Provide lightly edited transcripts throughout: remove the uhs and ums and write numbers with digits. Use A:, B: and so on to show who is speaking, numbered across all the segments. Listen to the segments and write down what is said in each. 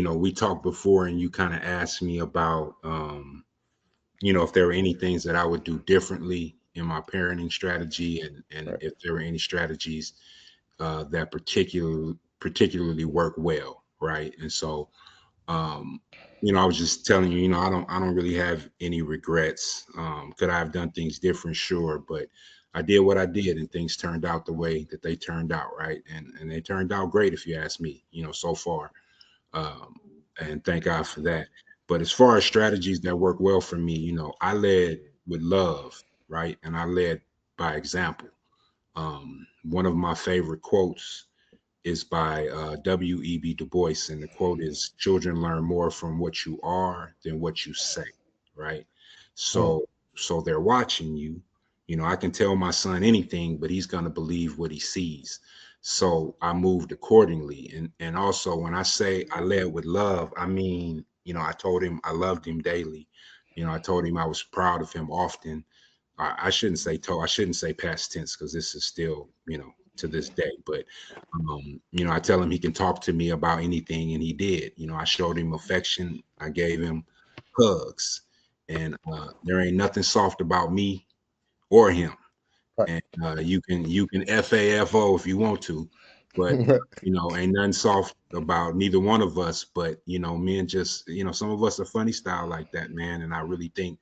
A: we talked before and you kind of asked me about, if there were any things that I would do differently in my parenting strategy, and
B: Right.
A: if there were any strategies that particularly work well, right? And so, um, I was just telling you, I don't really have any regrets. Could I have done things different? Sure, but I did what I did, and things turned out the way that they turned out, right? And they turned out great, if you ask me, so far. Um, and thank God for that. But as far as strategies that work well for me, I led with love, right? And I led by example. One of my favorite quotes is by W.E.B. Du Bois, and the quote is, "Children learn more from what you are than what you say," right?
B: Mm.
A: So they're watching you. I can tell my son anything, but he's gonna believe what he sees. So I moved accordingly, and also when I say I led with love, I mean, I told him I loved him daily. I told him I was proud of him often. I shouldn't say told. I shouldn't say past tense because this is still, to this day. But I tell him he can talk to me about anything, and he did. I showed him affection. I gave him hugs, and there ain't nothing soft about me or him.
B: Right.
A: And you can FAFO if you want to, but ain't nothing soft about neither one of us. But men just, some of us are funny style like that, man. And I really think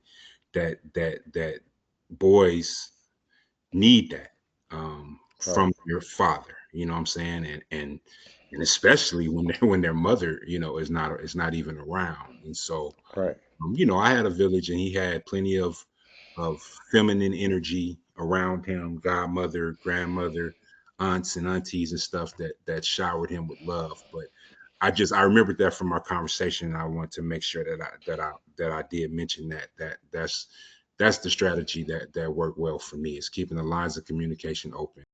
A: that boys need that,
B: Right.
A: from your father. You know what I'm saying? And especially when when their mother, is not even around. And so,
B: Right.
A: I had a village, and he had plenty of feminine energy around him, godmother, grandmother, aunts and aunties and stuff that showered him with love. But I remembered that from our conversation, and I want to make sure that I did mention that's the strategy that worked well for me, is keeping the lines of communication open.